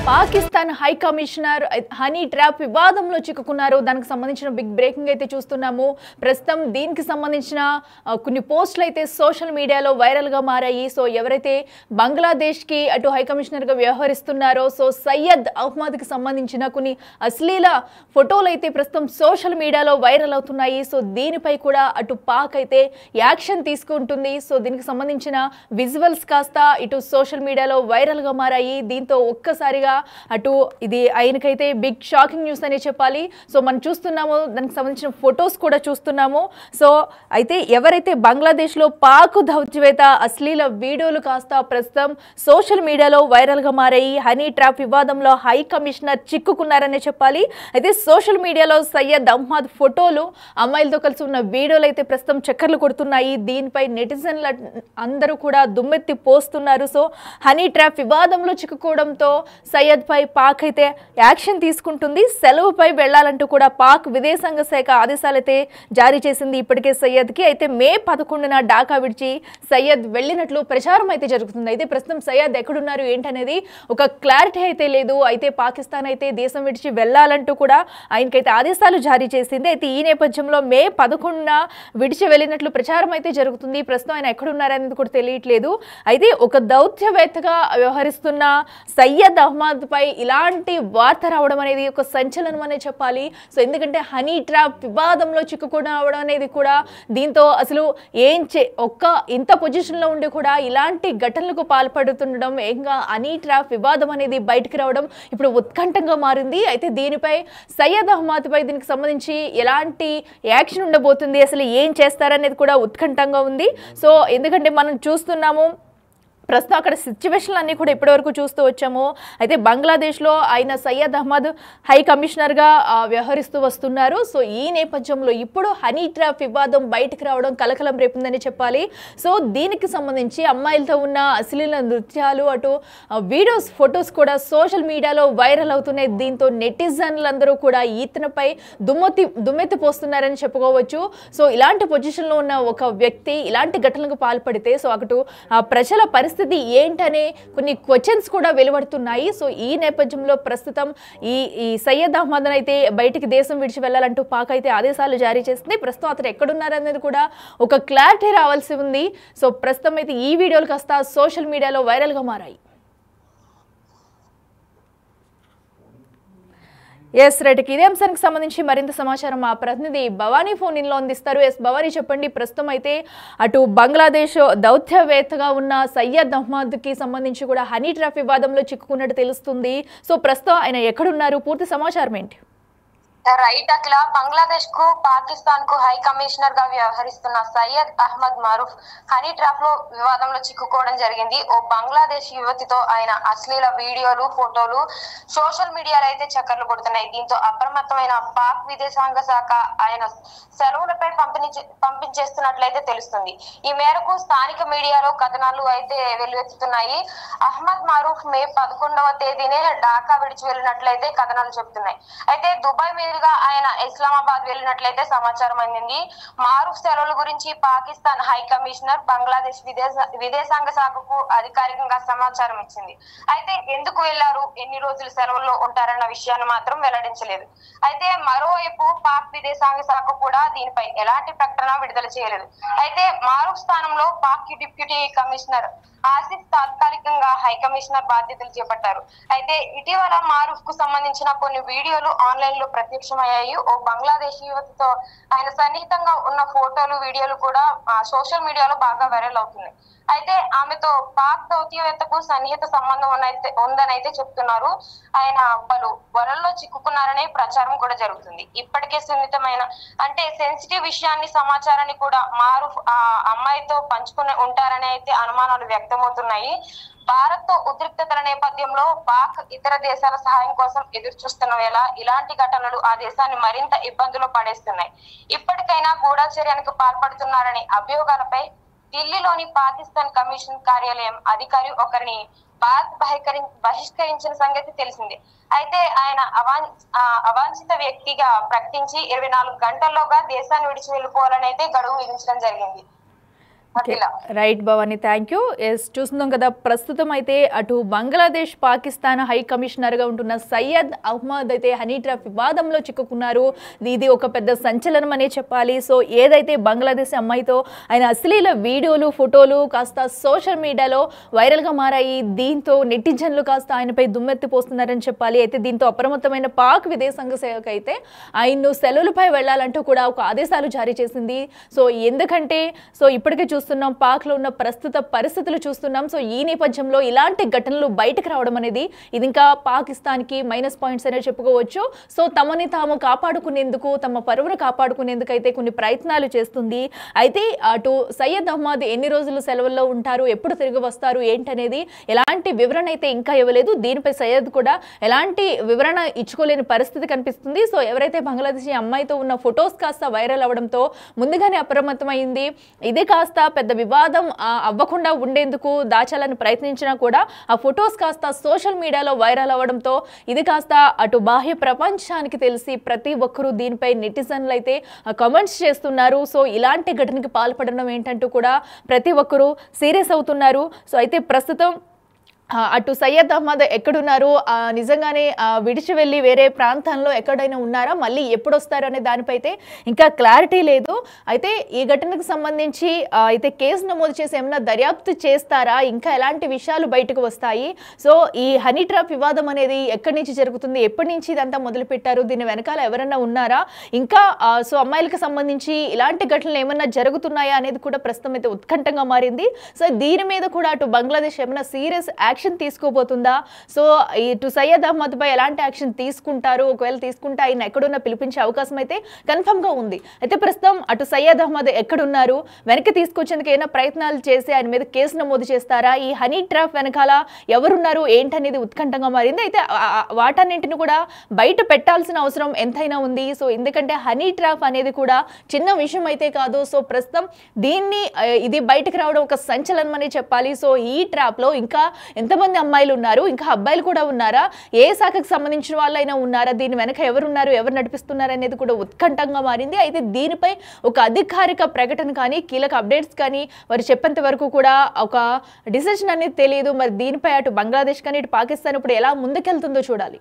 Pakistan high commissioner honey trap వివాదంలో చిక్కుకున్నారు. దానికి సంబంధించిన బిగ్ బ్రేకింగ్ అయితే చూస్తున్నాము. ప్రస్తుతం దీనికి సంబంధించిన కొన్ని పోస్టులు అయితే సోషల్ మీడియాలో వైరల్గా మారాయి. సో ఎవరైతే బంగ్లాదేశ్కి అటు హై కమిషనర్గా వ్యవహరిస్తున్నారో సో సయ్యద్ అహ్మద్కి సంబంధించిన కొన్ని అశ్లీల ఫోటోలు అయితే ప్రస్తుతం సోషల్ మీడియాలో వైరల్ అవుతున్నాయి. సో దీనిపై కూడా అటు పాక్ అయితే యాక్షన్ తీసుకుంటుంది. సో దీనికి సంబంధించిన విజువల్స్ కాస్త ఇటు సోషల్ మీడియాలో వైరల్గా మారాయి. దీంతో ఒక్కసారిగా అటు ఇది ఆయనకైతే బిగ్ షాకింగ్ న్యూస్ అనే చెప్పాలి. సో మనం చూస్తున్నాము, దానికి సంబంధించిన ఫొటోస్ కూడా చూస్తున్నాము. సో అయితే ఎవరైతే బంగ్లాదేశ్లో పాక్ దౌత్యవేత్త అశ్లీల వీడియోలు కాస్త ప్రస్తుతం సోషల్ మీడియాలో వైరల్గా మారాయి. హనీ ట్రాప్ వివాదంలో హై కమిషనర్ చిక్కుకున్నారనే చెప్పాలి. అయితే సోషల్ మీడియాలో సయ్యద్ అహ్మద్ ఫోటోలు అమ్మాయిలతో కలిసి ఉన్న వీడియోలు అయితే ప్రస్తుతం చక్కర్లు కొడుతున్నాయి. దీనిపై నెటిజన్ల అందరూ కూడా దుమ్మెత్తి పోస్తున్నారు. సో హనీ ట్రాప్ వివాదంలో చిక్కుకోవడంతో సయ్యద్ పై పాక్ అయితే యాక్షన్ తీసుకుంటుంది. సెలవుపై వెళ్లాలంటూ కూడా పాక్ విదేశాంగ శాఖ ఆదేశాలైతే జారీ చేసింది ఇప్పటికే సయ్యద్కి. అయితే మే 11న ఢాకా విడిచి సయ్యద్ వెళ్ళినట్లు ప్రచారం అయితే జరుగుతుంది. అయితే ప్రస్తుతం సయ్యద్ ఎక్కడున్నారు ఏంటనేది ఒక క్లారిటీ అయితే లేదు. అయితే పాకిస్తాన్ అయితే దేశం విడిచి వెళ్లాలంటూ కూడా ఆయనకైతే ఆదేశాలు జారీ చేసింది. అయితే ఈ నేపథ్యంలో మే 11న విడిచి వెళ్ళినట్లు ప్రచారం అయితే జరుగుతుంది. ప్రస్తుతం ఆయన ఎక్కడున్నారనేది కూడా తెలియట్లేదు. అయితే ఒక దౌత్యవేత్తగా వ్యవహరిస్తున్న సయ్యద్ అహ్మద్ పై ఇలాంటి వార్త రావడం అనేది ఒక సంచలనం అనే చెప్పాలి. సో ఎందుకంటే హనీ ట్రాప్ వివాదంలో చిక్కుకోవడం అనేది కూడా దీంతో అసలు ఇంత పొజిషన్లో ఉండి కూడా ఇలాంటి ఘటనలకు పాల్పడుతుండడం, ఇంకా హనీ ట్రాప్ వివాదం అనేది బయటకు రావడం ఇప్పుడు ఉత్కంఠంగా మారింది. అయితే దీనిపై సయ్యద్ అహ్మద్ పై దీనికి సంబంధించి ఎలాంటి యాక్షన్ ఉండబోతుంది, అసలు ఏం చేస్తారనేది కూడా ఉత్కంఠంగా ఉంది. సో ఎందుకంటే మనం చూస్తున్నాము ప్రస్తుతం అక్కడ సిచ్యువేషన్లు అన్నీ కూడా ఇప్పటివరకు చూస్తూ వచ్చాము. అయితే బంగ్లాదేశ్లో ఆయన సయ్యద్ అహ్మద్ హై కమిషనర్గా వ్యవహరిస్తూ వస్తున్నారు. సో ఈ నేపథ్యంలో ఇప్పుడు హనీ ట్రాప్ వివాదం బయటకు రావడం కలకలం రేపుందని చెప్పాలి. సో దీనికి సంబంధించి అమ్మాయిలతో ఉన్న అశ్లీల నృత్యాలు అటు వీడియోస్ ఫొటోస్ కూడా సోషల్ మీడియాలో వైరల్ అవుతున్నాయి. దీంతో నెటిజన్లందరూ కూడా ఈతనపై దుమ్మెత్తి పోస్తున్నారని చెప్పుకోవచ్చు. సో ఇలాంటి పొజిషన్లో ఉన్న ఒక వ్యక్తి ఇలాంటి ఘటనలకు పాల్పడితే సో అటు ప్రజల పరిస్థితి ఏంటనే కొన్ని క్వశ్చన్స్ కూడా వెలువడుతున్నాయి. సో ఈ నేపథ్యంలో ప్రస్తుతం ఈ సయ్యద్ అహ్మద్ అయితే బయటికి దేశం విడిచి వెళ్ళాలంటూ పాక్ అయితే ఆదేశాలు జారీ చేస్తుంది. ప్రస్తుతం అతను ఎక్కడున్నారనేది కూడా ఒక క్లారిటీ రావాల్సి ఉంది. సో ప్రస్తుతం అయితే ఈ వీడియోలు కాస్త సోషల్ మీడియాలో వైరల్గా మారాయి. రైట్కి ఇదే అంశానికి సంబంధించి మరింత సమాచారం మా ప్రతినిధి భవానీ ఫోన్ ఇన్లో అందిస్తారు. భవానీ చెప్పండి, ప్రస్తుతం అయితే అటు బంగ్లాదేశ్ దౌత్యవేత్తగా ఉన్న సయ్యద్ అహ్మద్కి సంబంధించి కూడా హనీ ట్రాప్ వివాదంలో చిక్కుకున్నట్టు తెలుస్తుంది. సో ప్రస్తుతం ఆయన ఎక్కడున్నారు, పూర్తి సమాచారం ఏంటి? రైట్ అట్లా బంగ్లాదేశ్ కు పాకిస్తాన్ కు హై కమిషనర్ గా వ్యవహరిస్తున్న సయ్యద్ అహ్మద్ మారూఫ్ హనీ ట్రాప్ లో వివాదంలో చిక్కుకోవడం జరిగింది. ఓ బంగ్లాదేశ్ యువతితో ఆయన అశ్లీల వీడియోలు ఫోటోలు సోషల్ మీడియాలో అయితే చక్కర్లు కొడుతున్నాయి. దీంతో అప్రమత్తమైన పాక్ విదేశాంగ శాఖ ఆయన సెలవులపై పంపించేస్తున్నట్లయితే తెలుస్తుంది. ఈ మేరకు స్థానిక మీడియాలో కథనాలు అయితే వెల్లువెత్తుతున్నాయి. అహ్మద్ మారూఫ్ మే 11వ తేదీనే ఢాకా విడిచి వెళ్ళినట్లయితే కథనాలు చెబుతున్నాయి. అయితే దుబాయ్ మీదుగా ఆయన ఇస్లామాబాద్ వెళ్ళినట్లయితే సమాచారం అందింది. మారూఫ్ సెలవుల గురించి పాకిస్తాన్ హై కమిషనర్ బంగ్లాదేశ్ విదేశాంగ శాఖకు అధికారికంగా సమాచారం ఇచ్చింది. అయితే ఎందుకు వెళ్లారు, ఎన్ని రోజులు సెలవుల్లో ఉంటారన్న విషయాన్ని మాత్రం వెల్లడించలేదు. అయితే మరోవైపు పాక్ విదేశాంగ శాఖ కూడా దీనిపై ఎలాంటి ప్రకటన విడుదల చేయలేదు. అయితే మారూఫ్ స్థానంలో పాక్ డిప్యూటీ కమిషనర్ ఆసిఫ్ తాత్కాలికంగా హై కమిషనర్ బాధ్యతలు చేపట్టారు. అయితే ఇటీవల మారూఫ్ కు సంబంధించిన కొన్ని వీడియోలు ఆన్లైన్ లో ప్రత్యక్షమయ్యాయి. ఓ బంగ్లాదేశ్ యువతితో ఆయన సన్నిహితంగా ఉన్న ఫోటోలు వీడియోలు కూడా సోషల్ మీడియాలో బాగా వైరల్ అవుతున్నాయి. అయితే ఆమెతో పాక్ దౌత్యవేత్తకు సన్నిహిత సంబంధం ఉందని అయితే చెప్తున్నారు. ఆయన పలు వలల్లో చిక్కుకున్నారనే ప్రచారం కూడా జరుగుతుంది. ఇప్పటికే సున్నితమైన అంటే సెన్సిటివ్ విషయాన్ని సమాచారాన్ని కూడా మారూఫ్ ఆ అమ్మాయితో పంచుకుని ఉంటారని అయితే అనుమానాలు వ్యక్తమవుతున్నాయి. భారత్ తో ఉద్రిక్తతల నేపథ్యంలో పాక్ ఇతర దేశాల సహాయం కోసం ఎదురు చూస్తున్న వేళ ఇలాంటి ఘటనలు ఆ దేశాన్ని మరింత ఇబ్బందులు పడేస్తున్నాయి. ఇప్పటికైనా గూఢచర్యానికి పాల్పడుతున్నారనే అభియోగాలపై ఢిల్లీలోని పాకిస్తాన్ కమిషన్ కార్యాలయం అధికారి ఒకరిని భారత్ బహిష్కరించిన సంగతి తెలిసిందే. అయితే ఆయన అవాంఛిత వ్యక్తిగా ప్రకటించి 24 గంటల్లోగా దేశాన్ని విడిచి వెళ్ళిపోవాలని అయితే గడువు విధించడం జరిగింది. Right Bhavani, thank you. Yes, చూస్తున్నాం కదా ప్రస్తుతం అయితే అటు బంగ్లాదేశ్ పాకిస్తాన్ హై కమిషనర్ గా ఉంటున్న సయ్యద్ అహ్మద్ అయితే హనీ ట్రాప్ వివాదంలో చిక్కుకున్నారు. ఇది ఒక పెద్ద సంచలనం అనే చెప్పాలి. సో ఏదైతే బంగ్లాదేశ్ అమ్మాయితో ఆయన అశ్లీల వీడియోలు ఫోటోలు కాస్త సోషల్ మీడియాలో వైరల్ గా మారాయి. దీంతో నెటిజన్లు కాస్త ఆయనపై దుమ్మెత్తి పోస్తున్నారని చెప్పాలి. అయితే దీంతో అప్రమత్తమైన పాక్ విదేశాంగ శాఖ అయితే ఆయన్ను సెలవులపై వెళ్లాలంటూ కూడా ఒక ఆదేశాలు జారీ చేసింది. సో ఎందుకంటే ఇప్పటికే చూస్తున్నాం పాక్లో ఉన్న ప్రస్తుత పరిస్థితులు చూస్తున్నాం. సో ఈ నేపథ్యంలో ఇలాంటి ఘటనలు బయటకు రావడం అనేది ఇది ఇంకా పాకిస్తాన్కి మైనస్ పాయింట్స్ అనే చెప్పుకోవచ్చు. సో తమని తాము కాపాడుకునేందుకు, తమ పరువును కాపాడుకునేందుకు అయితే కొన్ని ప్రయత్నాలు చేస్తుంది. అయితే అటు సయ్యద్ అహ్మద్ ఎన్ని రోజులు సెలవుల్లో ఉంటారు, ఎప్పుడు తిరిగి వస్తారు ఏంటనేది ఎలాంటి వివరణ అయితే ఇంకా ఇవ్వలేదు. దీనిపై సయ్యద్ కూడా ఎలాంటి వివరణ ఇచ్చుకోలేని పరిస్థితి కనిపిస్తుంది. సో ఎవరైతే బంగ్లాదేశీ అమ్మాయితో ఉన్న ఫొటోస్ కాస్త వైరల్ అవ్వడంతో ముందుగానే అప్రమత్తమైంది. ఇదే కాస్త పెద్ద వివాదం అవ్వకుండా ఉండేందుకు దాచాలని ప్రయత్నించినా కూడా ఆ ఫొటోస్ కాస్త సోషల్ మీడియాలో వైరల్ అవ్వడంతో ఇది కాస్త అటు బాహ్య ప్రపంచానికి తెలిసి ప్రతి ఒక్కరూ దీనిపై నెటిజన్లు అయితే కామెంట్స్ చేస్తున్నారు. సో ఇలాంటి ఘటనకి పాల్పడడం ఏంటంటూ కూడా ప్రతి ఒక్కరూ సీరియస్ అవుతున్నారు. సో అయితే ప్రస్తుతం అటు సయ్యద్ అహ్మద్ ఎక్కడున్నారు, నిజంగానే విడిచి వెళ్ళి వేరే ప్రాంతంలో ఎక్కడైనా ఉన్నారా, మళ్ళీ ఎప్పుడు వస్తారు అనే దానిపై అయితే ఇంకా క్లారిటీ లేదు. అయితే ఈ ఘటనకు సంబంధించి అయితే కేసు నమోదు చేసి ఏమైనా దర్యాప్తు చేస్తారా, ఇంకా ఎలాంటి విషయాలు బయటకు వస్తాయి, సో ఈ హనీ ట్రాప్ వివాదం అనేది ఎక్కడి నుంచి జరుగుతుంది, ఎప్పటి నుంచి ఇదంతా మొదలుపెట్టారు, దీని వెనకాల ఎవరన్నా ఉన్నారా, ఇంకా సో అమ్మాయిలకు సంబంధించి ఇలాంటి ఘటనలు ఏమన్నా జరుగుతున్నాయా అనేది కూడా ప్రస్తుతం అయితే ఉత్కంఠంగా మారింది. సో దీని మీద కూడా అటు బంగ్లాదేశ్ ఏమైనా సీరియస్ యాక్షన్ తీసుకోబోతుందా, సో ఇటు సయ్యద్ అహ్మద్ పై ఎలాంటి యాక్షన్ తీసుకుంటారు, ఒకవేళ తీసుకుంటే ఆయన ఎక్కడున్నా పిలిపించే అవకాశం అయితే కన్ఫర్మ్ గా ఉంది. అయితే ప్రస్తుతం అటు సయ్యద్ అహ్మద్ ఎక్కడున్నారు, వెనక్కి తీసుకొచ్చేందుకు ఏమైనా ప్రయత్నాలు చేసి ఆయన మీద కేసు నమోదు చేస్తారా, ఈ హనీ ట్రాప్ వెనకాల ఎవరున్నారు ఏంటనేది ఉత్కంఠంగా మారింది. అయితే వాటన్నింటిని కూడా బయట పెట్టాల్సిన అవసరం ఎంతైనా ఉంది. సో ఎందుకంటే హనీ ట్రాప్ అనేది కూడా చిన్న విషయం అయితే కాదు. సో ప్రస్తుతం దీన్ని ఇది బయటకు రావడం ఒక సంచలనం అని చెప్పాలి. సో ఈ ట్రాప్ లో ఇంకా ఎంతమంది అమ్మాయిలు ఉన్నారు, ఇంకా అబ్బాయిలు కూడా ఉన్నారా, ఏ శాఖకు సంబంధించిన వాళ్ళైనా ఉన్నారా, దీని వెనక ఎవరున్నారు, ఎవరు నడిపిస్తున్నారు అనేది కూడా ఉత్కంఠంగా మారింది. అయితే దీనిపై ఒక అధికారిక ప్రకటన కానీ కీలక అప్డేట్స్ కానీ వారు చెప్పేంత వరకు కూడా ఒక డిసిషన్ అనేది తెలియదు. మరి దీనిపై అటు బంగ్లాదేశ్ కానీ ఇటు పాకిస్తాన్ ఇప్పుడు ఎలా ముందుకెళ్తుందో చూడాలి.